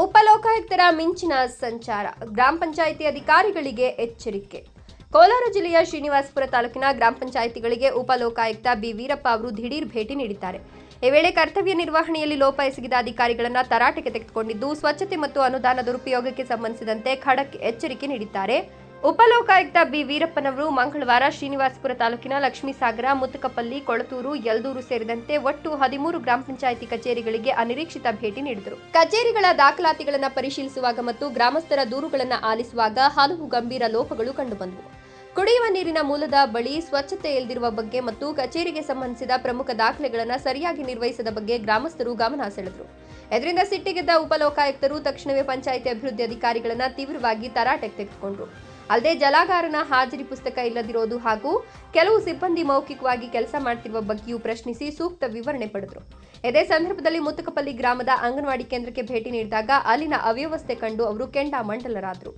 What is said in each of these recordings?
ಉಪಲೋಕಾಯುಕ್ತರ ಮಿಂಚಿನ ಸಂಚಾರ, ಗ್ರಾಮ ಪಂಚಾಯಿತಿ ಅಧಿಕಾರಿಗಳಿಗೆ ಎಚ್ಚರಿಕೆ. ಕೋಲಾರ ಜಿಲ್ಲೆಯ ಶ್ರೀನಿವಾಸಪುರ ತಾಲೂಕಿನ ಗ್ರಾಮ ಪಂಚಾಯಿತಿಗಳಿಗೆ ಉಪಲೋಕಾಯುಕ್ತ ಬಿ ವೀರಪ್ಪ ಅವರು ದಿಢೀರ್ ಭೇಟಿ ನೀಡಿದ್ದಾರೆ. ಈ ವೇಳೆ ಕರ್ತವ್ಯ ನಿರ್ವಹಣೆಯಲ್ಲಿ ಲೋಪ ಎಸಗಿದ ಅಧಿಕಾರಿಗಳನ್ನು ತರಾಟೆಗೆ ತೆಗೆದುಕೊಂಡಿದ್ದು, ಸ್ವಚ್ಛತೆ ಮತ್ತು ಅನುದಾನ ದುರುಪಯೋಗಕ್ಕೆ ಸಂಬಂಧಿಸಿದಂತೆ ಖಡಕ್ ಎಚ್ಚರಿಕೆ ನೀಡಿದ್ದಾರೆ. ಉಪಲೋಕಾಯುಕ್ತ ಬಿ ವೀರಪ್ಪನವರು ಮಂಗಳವಾರ ಶ್ರೀನಿವಾಸಪುರ ತಾಲೂಕಿನ ಲಕ್ಷ್ಮೀಸಾಗರ, ಮುತ್ತಕಪಲ್ಲಿ, ಕೊಳತೂರು, ಯಲ್ದೂರು ಸೇರಿದಂತೆ ಒಟ್ಟು 13 ಗ್ರಾಮ ಪಂಚಾಯಿತಿ ಕಚೇರಿಗಳಿಗೆ ಅನಿರೀಕ್ಷಿತ ಭೇಟಿ ನೀಡಿದರು. ಕಚೇರಿಗಳ ದಾಖಲಾತಿಗಳನ್ನು ಪರಿಶೀಲಿಸುವಾಗ ಮತ್ತು ಗ್ರಾಮಸ್ಥರ ದೂರುಗಳನ್ನು ಆಲಿಸುವಾಗ ಹಲವು ಗಂಭೀರ ಲೋಪಗಳು ಕಂಡುಬಂದವು. ಕುಡಿಯುವ ನೀರಿನ ಮೂಲದ ಬಳಿ ಸ್ವಚ್ಛತೆ ಇಲ್ಲದಿರುವ ಬಗ್ಗೆ ಮತ್ತು ಕಚೇರಿಗೆ ಸಂಬಂಧಿಸಿದ ಪ್ರಮುಖ ದಾಖಲೆಗಳನ್ನು ಸರಿಯಾಗಿ ನಿರ್ವಹಿಸದ ಬಗ್ಗೆ ಗ್ರಾಮಸ್ಥರು ಗಮನ ಸೆಳೆದರು. ಇದರಿಂದ ಸಿಟ್ಟಿಗೆದ್ದ ಉಪಲೋಕಾಯುಕ್ತರು ತಕ್ಷಣವೇ ಪಂಚಾಯಿತಿ ಅಭಿವೃದ್ಧಿ ಅಧಿಕಾರಿಗಳನ್ನು ತೀವ್ರವಾಗಿ ತರಾಟೆಗೆ ತೆಗೆದುಕೊಂಡರು. ಅಲ್ಲದೆ ಜಲಾಗಾರನ ಹಾಜರಿ ಪುಸ್ತಕ ಇಲ್ಲದಿರೋದು ಹಾಗೂ ಕೆಲವು ಸಿಬ್ಬಂದಿ ಮೌಖಿಕವಾಗಿ ಕೆಲಸ ಮಾಡುತ್ತಿರುವ ಬಗ್ಗೆಯೂ ಪ್ರಶ್ನಿಸಿ ಸೂಕ್ತ ವಿವರಣೆ ಪಡೆದರು. ಇದೇ ಸಂದರ್ಭದಲ್ಲಿ ಮುತ್ತಕಪಲ್ಲಿ ಗ್ರಾಮದ ಅಂಗನವಾಡಿ ಕೇಂದ್ರಕ್ಕೆ ಭೇಟಿ ನೀಡಿದಾಗ ಅಲ್ಲಿನ ಅವ್ಯವಸ್ಥೆ ಕಂಡು ಅವರು ಕೆಂಡಾಮಂಡಲರಾದರು.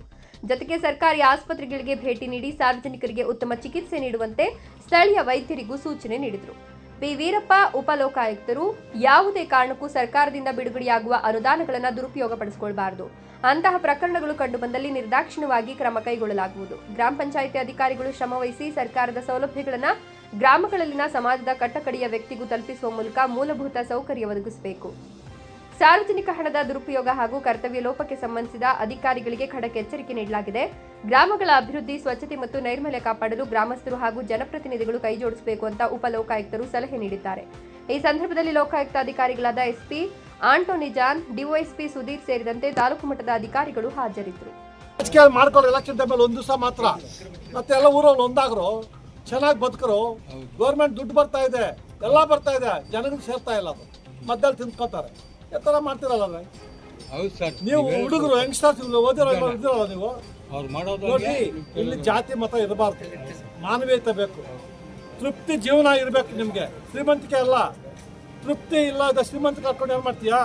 ಜೊತೆಗೆ ಸರ್ಕಾರಿ ಆಸ್ಪತ್ರೆಗಳಿಗೆ ಭೇಟಿ ನೀಡಿ ಸಾರ್ವಜನಿಕರಿಗೆ ಉತ್ತಮ ಚಿಕಿತ್ಸೆ ನೀಡುವಂತೆ ಸ್ಥಳೀಯ ವೈದ್ಯರಿಗೂ ಸೂಚನೆ ನೀಡಿದರು. ಬಿ ವೀರಪ್ಪ ಉಪಲೋಕಾಯುಕ್ತರು ಯಾವುದೇ ಕಾರಣಕ್ಕೂ ಸರ್ಕಾರದಿಂದ ಬಿಡುಗಡೆಯಾಗುವ ಅನುದಾನಗಳನ್ನು ದುರುಪಯೋಗಪಡಿಸಿಕೊಳ್ಳಬಾರದು. ಅಂತಹ ಪ್ರಕರಣಗಳು ಕಂಡುಬಂದಲ್ಲಿ ನಿರ್ದಾಕ್ಷಿಣ್ಯವಾಗಿ ಕ್ರಮ ಕೈಗೊಳ್ಳಲಾಗುವುದು. ಗ್ರಾಮ ಪಂಚಾಯಿತಿ ಅಧಿಕಾರಿಗಳು ಶ್ರಮವಹಿಸಿ ಸರ್ಕಾರದ ಸೌಲಭ್ಯಗಳನ್ನು ಗ್ರಾಮಗಳಲ್ಲಿನ ಸಮಾಜದ ಕಟ್ಟಕಡೆಯ ವ್ಯಕ್ತಿಗೂ ತಲುಪಿಸುವ ಮೂಲಕ ಮೂಲಭೂತ ಸೌಕರ್ಯ ಒದಗಿಸಬೇಕು. ಸಾರ್ವಜನಿಕ ಹಣದ ದುರುಪಯೋಗ ಹಾಗೂ ಕರ್ತವ್ಯ ಲೋಪಕ್ಕೆ ಸಂಬಂಧಿಸಿದ ಅಧಿಕಾರಿಗಳಿಗೆ ಖಡಕ್ ಎಚ್ಚರಿಕೆ ನೀಡಲಾಗಿದೆ. ಗ್ರಾಮಗಳ ಅಭಿವೃದ್ಧಿ, ಸ್ವಚ್ಛತೆ ಮತ್ತು ನೈರ್ಮಲ್ಯ ಕಾಪಾಡಲು ಗ್ರಾಮಸ್ಥರು ಹಾಗೂ ಜನಪ್ರತಿನಿಧಿಗಳು ಕೈಜೋಡಿಸಬೇಕು ಅಂತ ಉಪಲೋಕಾಯುಕ್ತರು ಸಲಹೆ ನೀಡಿದ್ದಾರೆ. ಈ ಸಂದರ್ಭದಲ್ಲಿ ಲೋಕಾಯುಕ್ತ ಅಧಿಕಾರಿಗಳಾದ ಎಸ್ಪಿ ಆಂಟೋನಿ ಜಾನ್, ಡಿಒಎಸ್ಪಿ ಸುಧೀರ್ ಸೇರಿದಂತೆ ತಾಲೂಕು ಮಟ್ಟದ ಅಧಿಕಾರಿಗಳು ಹಾಜರಿದ್ದರು. ಎಲೆಕ್ಷನ್ ಟೈಮಲ್ಲಿ ಒಂದು ದಿವಸ ಮಾತ್ರ ಮತ್ತೆ ಎಲ್ಲ ಊರಲ್ಲಿ ಒಂದಾಗ್ರು ಚೆನ್ನಾಗಿ ಬದುಕರು. ಗೌರ್ಮೆಂಟ್ ದುಡ್ಡು ಬರ್ತಾ ಇದೆ, ಎಲ್ಲ ಬರ್ತಾ ಇದೆ, ಜನಗಳಿಗೆ ಸೇರ್ತಾ ಇಲ್ಲ. ಅದು ಮಧ್ಯದಲ್ಲಿ ತಿಂದ್ಕೋತಾರೆ. ಎತ್ತರ ಮಾಡ್ತಿರಲ್ಲ ನೀವು ಹುಡುಗರು ಯಂಗ್ಸ್ಟರ್ಸ್ ಓದಿರೋ ನೀವು ನೋಡಿ. ಇಲ್ಲಿ ಜಾತಿ ಮತ ಇರಬಾರ್ದು, ಮಾನವೀಯತೆ ಬೇಕು, ತೃಪ್ತಿ ಜೀವನ ಇರಬೇಕು. ನಿಮ್ಗೆ ಶ್ರೀಮಂತಿಕೆ ಅಲ್ಲ, ತೃಪ್ತಿ ಇಲ್ಲ. ಶ್ರೀಮಂತ ಕಟ್ಕೊಂಡು ಏನು ಮಾಡ್ತೀಯಾ?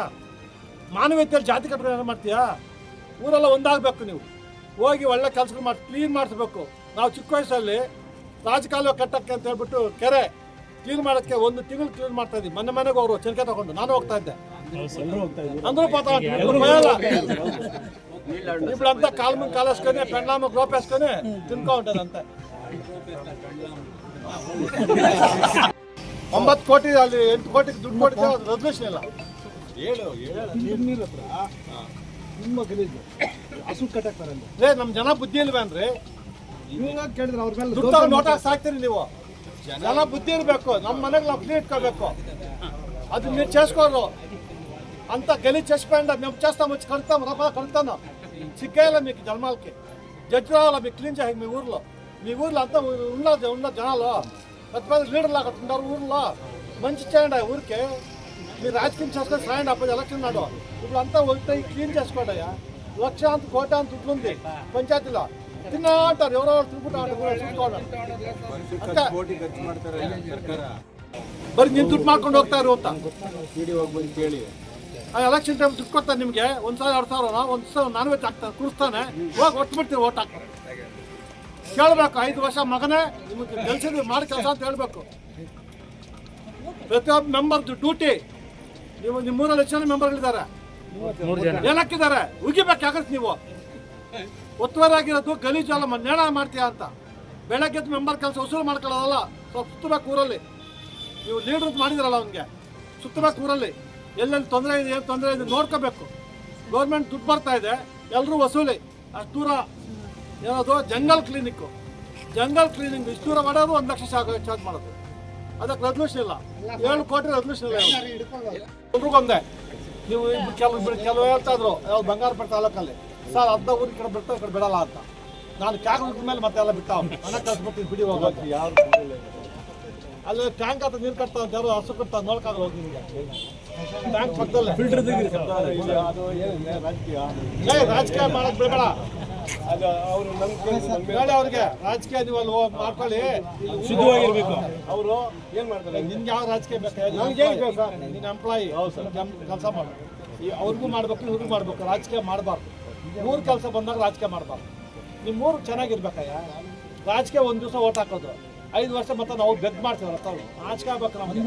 ಮಾನವೀಯತೆಯಲ್ಲಿ ಜಾತಿ ಕಟ್ಕೊಂಡು ಏನು ಮಾಡ್ತೀಯಾ? ಊರೆಲ್ಲ ಒಂದಾಗಬೇಕು. ನೀವು ಹೋಗಿ ಒಳ್ಳೆ ಕೆಲಸಗಳು ಮಾಡಿ ಕ್ಲೀನ್ ಮಾಡಿಸ್ಬೇಕು. ನಾವು ಚಿಕ್ಕ ವಯಸ್ಸಲ್ಲಿ ರಾಜಕಾಲುವೆ ಕಟ್ಟಕ್ಕೆ ಅಂತ ಹೇಳ್ಬಿಟ್ಟು ಕೆರೆ ಕ್ಲೀನ್ ಮಾಡೋಕ್ಕೆ 1 ತಿಂಗಳು ಕ್ಲೀನ್ ಮಾಡ್ತಾ ಇದ್ವಿ. ಮನೆಗೆ ಅವರು ಚೆನ್ಕೆ ತಗೊಂಡು ನಾನು ಹೋಗ್ತಾ ಇದ್ದೆ. ಅಂದ್ರೂ ಇಬ್ಬಳಂತ ಕಾಲ್ ಮುಂದೆ ಕಾಲಸ್ಕೊನೆ ಪೆಂಡ್ಲಾಮ ಗ್ರೋಪೇಸ್ಕೊನೆ ತಿನ್ಕೊಂಡದಂತೆ. 9 ಕೋಟಿ ಅಲ್ಲಿ 8 ಕೋಟಿಗೆ ದುಡ್ಡು ಕೊಟ್ಟಿದ್ದೆ, ಅದು ರೆಸಲ್ಯೂಷನ್ ಇಲ್ಲ. ನಿಮ್ಮ ಗಲೀಜು ಹಸು ಕಟ್ಟಕ್ತಾರೇ. ನಮ್ಮ ಜನ ಬುದ್ಧಿ ಇಲ್ವೇನ್ರಿ? ಕೇಳಿದ್ರೆ ಅವ್ರ ಮೇಲೆ ದುಡ್ಡು ನೋಟ್ ಹಾಕಿ ಸಾಕ್ತೀರಿ ನೀವು. ಜನ ಬುದ್ಧಿ ಇರಬೇಕು. ನಮ್ಮ ಮನೆಗೆ ನಾವು ಕ್ಲೀನ್ ಇಟ್ಕೋಬೇಕು. ಅದು మీరు చేసుకోరు. అంత గలీజ్ చేసిపోయిందా? మేము చేస్తాం, వచ్చి కడతాం, రూపాయలు కడతాను. సిగ్గేయాల మీకు జన్మాలకి. జడ్జి రావాలా మీకు క్లీన్ చేయాలి. మీ ఊర్లో అంతా ఉన్న జనాలు పెద్ద పెద్ద లీడర్ లాగా ఉన్నారు ఊర్లో. మంచి చేయండి ఊరికే. మీరు రాజకీయం చేసుకొని సాయండి. అప్పుడు ఎలక్షన్ నాడు ఇప్పుడు అంతా వచ్చి క్లీన్ చేసుకోండి. 1,00,000 కోటి అంత దుడ్డు ఉంది పంచాయతీలో. తిన్నా అంటారు, ఎవరో తిరుగుతా అంటారు. చూసుకోండి. ಬರೀ ನೀವು ದುಡ್ಡು ಮಾಡ್ಕೊಂಡು ಹೋಗ್ತಾ ಇರು ಅಂತ ಕೇಳಿ. ಎಲೆಕ್ಷನ್ ಟೈಮ್ ದುಡ್ಡು ಕೊಡ್ತಾನೆ ನಿಮಗೆ. 1,000-2,000 ಒಂದು ದಿವಸ ನಾನ್ ವೆಜ್ ಹಾಕ್ತಾರೆ, ಕುಡಿಸ್ತಾನೆ. ಹೋಗಿ ಒಟ್ಟು ಬಿಡ್ತೀವಿ ಓಟ್ ಹಾಕ್ತಾರೆ. ಕೇಳಬೇಕು, 5 ವರ್ಷ ಮಗನೇ ನಿಮಗೆ ಗೆಲ್ಸಿದ್ವಿ, ಮಾಡಿ ಕೆಲಸ ಅಂತ ಹೇಳ್ಬೇಕು. ಪ್ರತಿಯೊಬ್ಬ ಮೆಂಬರ್ದು ಡ್ಯೂಟಿ. ನೀವು ನಿಮ್ಮೂರಲ್ಲಿ ಎಷ್ಟು ಜನ ಮೆಂಬರ್ಗಳಿದ್ದಾರೆ? ಏನಕ್ಕಿದ್ದಾರೆ? ಉಗಿಬೇಕಾಗತ್ತೆ. ನೀವು ಒತ್ತುವರಿ ಆಗಿರೋದು ಗಲೀಜು ಅಲ್ಲ, ನೇಣ ಮಾಡ್ತೀಯಾ ಅಂತ. ಬೆಳಗ್ಗೆ ಮೆಂಬರ್ ಕೆಲಸ ವಸೂಲು ಮಾಡ್ಕೊಳ್ಳೋದಲ್ಲ, ಸ್ವಲ್ಪ ಸುತ್ತಬೇಕು ಊರಲ್ಲಿ. ನೀವು ಲೀಡರ್ ಮಾಡಿದ್ರಲ್ಲ, ಅವನಿಗೆ ಸುತ್ತಬೇಕು ಊರಲ್ಲಿ. ಎಲ್ಲೆಲ್ಲಿ ತೊಂದರೆ ಇದೆ, ಏನು ತೊಂದರೆ ಇದೆ ನೋಡ್ಕೋಬೇಕು. ಗೌರ್ಮೆಂಟ್ ದುಡ್ಡು ಬರ್ತಾ ಇದೆ, ಎಲ್ಲರೂ ವಸೂಲಿ. ಅಷ್ಟು ದೂರ ಏನದು ಜಂಗಲ್ ಕ್ಲಿನಿಕ್ಕು. ಜಂಗಲ್ ಕ್ಲೀನಿಂಗ್ ಇಷ್ಟು ದೂರ ಮಾಡೋದು 1 ಲಕ್ಷ ಚಾರ್ಜ್ ಮಾಡೋದು. ಅದಕ್ಕೆ ರೆಸಲ್ಯೂಷನ್ ಇಲ್ಲ. 7 ಕೋಟಿ ರೆಸಲ್ಯೂಷನ್ ಇಲ್ಲ. ಎಲ್ರಿಗೊಂದೇ. ನೀವು ಕೆಲವು ಹೇಳ್ತಾ ಇದ್ರು ಯಾವ್ದು ಬಂಗಾರಪೇಟೆ ತಾಲೂಕಲ್ಲಿ, ಸರ್ 10 ಊರಿಗೆ ಕಡೆ ಬಿಡ್ತಾ, ಈ ಕಡೆ ಬಿಡಲ್ಲ ಅಂತ. ನಾನು ಕ್ಯಾಕ್ ಮೇಲೆ ಮತ್ತೆ ಎಲ್ಲ ಬಿಟ್ಟ ಮನೆ ಕಳ್ಸ್ಬಿಡ್ತೀನಿ, ಬಿಡಿ ಹೋಗೋದು. ಯಾರು ಅಲ್ಲಿ ಟ್ಯಾಂಕ್ ಹತ್ರ ನೀರು ಕಟ್ತಾ ಅಂತ ಯಾರು ಹಸು ಕಟ್ತಾ ನೋಡ್ಕಾಗ ಹೋಗಿ. ನಿಮಗೆ ಟ್ಯಾಂಕ್ ಪಕ್ಕದಲ್ಲೇ ರಾಜಕೀಯ ಮಾಡಕ್ ಬೇಡ. ಹೇಳಿ ಅವ್ರಿಗೆ, ರಾಜಕೀಯ ನೀವು ಅಲ್ಲಿ ಮಾಡ್ಕೊಳ್ಳಿ, ಶುದ್ಧವಾಗಿರ್ಬೇಕು. ಅವರು ಏನ್ ಮಾಡ್ತಾರೆ? ನಿನ್ಗೆ ಯಾವ ರಾಜಕೀಯ ಬೇಕು? ನಿನ್ನ ಎಂಪ್ಲಾಯಿ ಕೆಲಸ ಮಾಡು. ಅವ್ರಿಗೂ ಮಾಡ್ಬೇಕು, ಇವ್ರಿಗೂ ಮಾಡ್ಬೇಕು. ರಾಜಕೀಯ ಮಾಡಬಾರ್ದು. 3 ಕೆಲಸ ಬಂದಾಗ ರಾಜಕೀಯ ಮಾಡಬಾರ್ದು. ನಿಮ್ಮ ಊರು ಚೆನ್ನಾಗಿರ್ಬೇಕಯ್ಯ. ರಾಜಕೀಯ 1 ದಿವಸ ಓಟ್ ಹಾಕೋದು, 5 ವರ್ಷ ಮತ್ತೆ ನಾವು ಬೆದ್ ಮಾಡ್ತೀವಲ್ಲ, ರಾಜಕೀಯ ಆಗ್ಬೇಕು ನಮಗೆ.